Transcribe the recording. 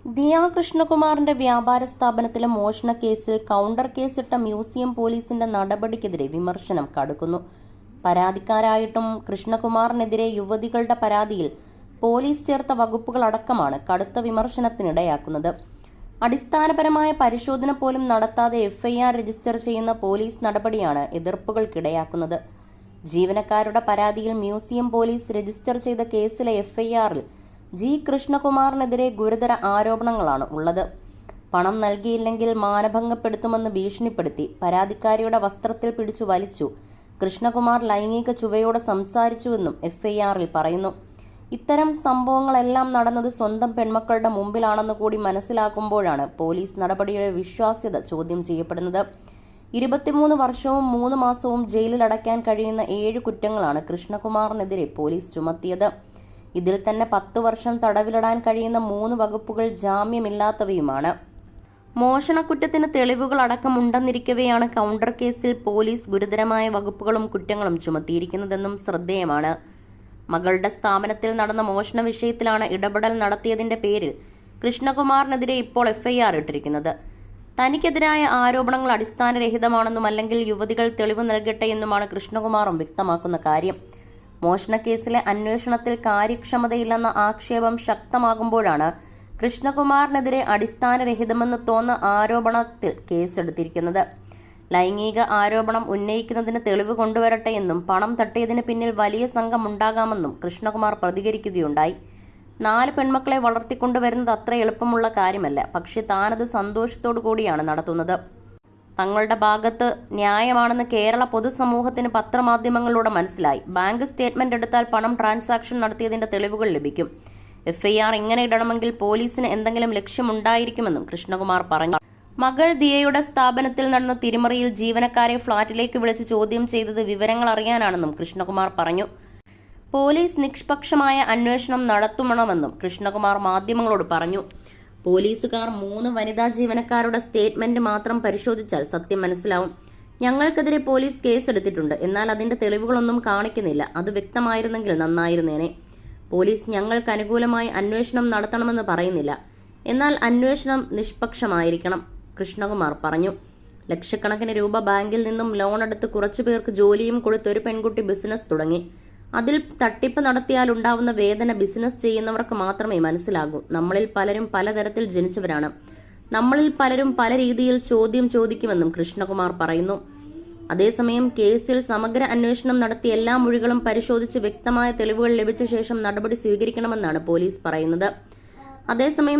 ദിയ കൃഷ്ണകുമാറിന്റെ വ്യാപാര സ്ഥാപനത്തിലെ മോഷണ കേസിൽ കൗണ്ടർ കേസിട്ട മ്യൂസിയം പോലീസിന്റെ നടപടിക്കെതിരെ വിമർശനം കടുക്കുന്നു. പരാതിക്കാരായിട്ടും കൃഷ്ണകുമാറിനെതിരെ യുവതികളുടെ പരാതിയിൽ പോലീസ് ചേർത്ത വകുപ്പുകളടക്കമാണ് കടുത്ത വിമർശനത്തിനിടയാക്കുന്നത്. അടിസ്ഥാനപരമായ പരിശോധന പോലും നടത്താതെ എഫ്ഐആർ രജിസ്റ്റർ ചെയ്യുന്ന പോലീസ് നടപടിയാണ് എതിർപ്പുകൾക്കിടയാക്കുന്നത്. ജീവനക്കാരുടെ പരാതിയിൽ മ്യൂസിയം പോലീസ് രജിസ്റ്റർ ചെയ്ത കേസിലെ എഫ്ഐആറിൽ ജി കൃഷ്ണകുമാറിനെതിരെ ഗുരുതര ആരോപണങ്ങളാണ് ഉള്ളത്. പണം നൽകിയില്ലെങ്കിൽ മാനഭംഗപ്പെടുത്തുമെന്ന് ഭീഷണിപ്പെടുത്തി പരാതിക്കാരിയുടെ വസ്ത്രത്തിൽ പിടിച്ചു വലിച്ചു, കൃഷ്ണകുമാർ ലൈംഗിക ചുവയോടെ സംസാരിച്ചുവെന്നും എഫ്ഐആറിൽ പറയുന്നു. ഇത്തരം സംഭവങ്ങളെല്ലാം നടന്നത് സ്വന്തം പെൺമക്കളുടെ മുമ്പിലാണെന്ന് കൂടി മനസ്സിലാക്കുമ്പോഴാണ് പോലീസ് നടപടിയുടെ വിശ്വാസ്യത ചോദ്യം ചെയ്യപ്പെടുന്നത്. 23 വർഷവും 3 മാസവും ജയിലിലടയ്ക്കാൻ കഴിയുന്ന 7 കുറ്റങ്ങളാണ് കൃഷ്ണകുമാറിനെതിരെ പോലീസ് ചുമത്തിയത്. ഇതിൽ തന്നെ 10 വർഷം തടവിലിടാൻ കഴിയുന്ന 3 വകുപ്പുകൾ ജാമ്യമില്ലാത്തവയുമാണ്. മോഷണക്കുറ്റത്തിന് തെളിവുകൾ അടക്കമുണ്ടെന്നിരിക്കവെയാണ് കൗണ്ടർ കേസിൽ പോലീസ് ഗുരുതരമായ വകുപ്പുകളും കുറ്റങ്ങളും ചുമത്തിയിരിക്കുന്നതെന്നും ശ്രദ്ധേയമാണ്. മകളുടെ സ്ഥാപനത്തിൽ നടന്ന മോഷണ വിഷയത്തിലാണ് ഇടപെടൽ നടത്തിയതിന്റെ പേരിൽ കൃഷ്ണകുമാറിനെതിരെ ഇപ്പോൾ എഫ്ഐആർ ഇട്ടിരിക്കുന്നത്. തനിക്കെതിരായ ആരോപണങ്ങൾ അടിസ്ഥാനരഹിതമാണെന്നും അല്ലെങ്കിൽ യുവതികൾ തെളിവ് നൽകട്ടെ എന്നുമാണ് കൃഷ്ണകുമാറും വ്യക്തമാക്കുന്ന കാര്യം. മോഷണക്കേസിലെ അന്വേഷണത്തിൽ കാര്യക്ഷമതയില്ലെന്ന ആക്ഷേപം ശക്തമാകുമ്പോഴാണ് കൃഷ്ണകുമാറിനെതിരെ അടിസ്ഥാനരഹിതമെന്ന് തോന്നുന്ന ആരോപണത്തിൽ കേസെടുത്തിരിക്കുന്നത്. ലൈംഗിക ആരോപണം ഉന്നയിക്കുന്നതിന് തെളിവ് കൊണ്ടുവരട്ടെ എന്നും പണം തട്ടിയതിന് പിന്നിൽ വലിയ സംഘം ഉണ്ടാകാമെന്നും കൃഷ്ണകുമാർ പ്രതികരിക്കുകയുണ്ടായി. 4 പെൺമക്കളെ വളർത്തിക്കൊണ്ടുവരുന്നത് അത്ര എളുപ്പമുള്ള കാര്യമല്ല, പക്ഷെ താനത് സന്തോഷത്തോടു കൂടിയാണ് നടത്തുന്നത്. തങ്ങളുടെ ഭാഗത്ത് ന്യായമാണെന്ന് കേരള പൊതുസമൂഹത്തിന് പത്രമാധ്യമങ്ങളിലൂടെ മനസ്സിലായി. ബാങ്ക് സ്റ്റേറ്റ്മെന്റ് എടുത്താൽ പണം ട്രാൻസാക്ഷൻ നടത്തിയതിന്റെ തെളിവുകൾ ലഭിക്കും. എഫ്ഐആർ ഇങ്ങനെ ഇടണമെങ്കിൽ പോലീസിന് എന്തെങ്കിലും ലക്ഷ്യമുണ്ടായിരിക്കുമെന്നും കൃഷ്ണകുമാർ പറഞ്ഞു. മകൾ ദിയയുടെ സ്ഥാപനത്തിൽ നടന്ന തിരിമറിയിൽ ജീവനക്കാരെ ഫ്ളാറ്റിലേക്ക് വിളിച്ച് ചോദ്യം ചെയ്തത് വിവരങ്ങൾ അറിയാനാണെന്നും കൃഷ്ണകുമാർ പറഞ്ഞു. പോലീസ് നിഷ്പക്ഷമായ അന്വേഷണം നടത്തണമെന്നും കൃഷ്ണകുമാർ മാധ്യമങ്ങളോട് പറഞ്ഞു. പോലീസുകാർ 3 വനിതാ ജീവനക്കാരുടെ സ്റ്റേറ്റ്മെന്റ് മാത്രം പരിശോധിച്ചാൽ സത്യം മനസ്സിലാവും. ഞങ്ങൾക്കെതിരെ പോലീസ് കേസെടുത്തിട്ടുണ്ട്, എന്നാൽ അതിന്റെ തെളിവുകളൊന്നും കാണിക്കുന്നില്ല. അത് വ്യക്തമായിരുന്നെങ്കിൽ നന്നായിരുന്നേനെ. പോലീസ് ഞങ്ങൾക്ക് അനുകൂലമായി അന്വേഷണം നടത്തണമെന്ന് പറയുന്നില്ല, എന്നാൽ അന്വേഷണം നിഷ്പക്ഷമായിരിക്കണം, കൃഷ്ണകുമാർ പറഞ്ഞു. ലക്ഷക്കണക്കിന് രൂപ ബാങ്കിൽ നിന്നും ലോൺ എടുത്ത് കുറച്ചുപേർക്ക് ജോലിയും കൊടുത്ത് ഒരു പെൺകുട്ടി ബിസിനസ് തുടങ്ങി. അതിൽ തട്ടിപ്പ് നടത്തിയാൽ ഉണ്ടാവുന്ന വേദന ബിസിനസ് ചെയ്യുന്നവർക്ക് മാത്രമേ മനസ്സിലാകൂ. നമ്മളിൽ പലരും പലതരത്തിൽ ജനിച്ചവരാണ്. നമ്മളിൽ പലരും പല രീതിയിൽ ചോദ്യം ചോദിക്കുമെന്നും കൃഷ്ണകുമാർ പറയുന്നു. അതേസമയം കേസിൽ സമഗ്ര അന്വേഷണം നടത്തി എല്ലാ മൊഴികളും പരിശോധിച്ച് വ്യക്തമായ തെളിവുകൾ ലഭിച്ച ശേഷം നടപടി സ്വീകരിക്കണമെന്നാണ് പോലീസ് പറയുന്നത്. അതേസമയം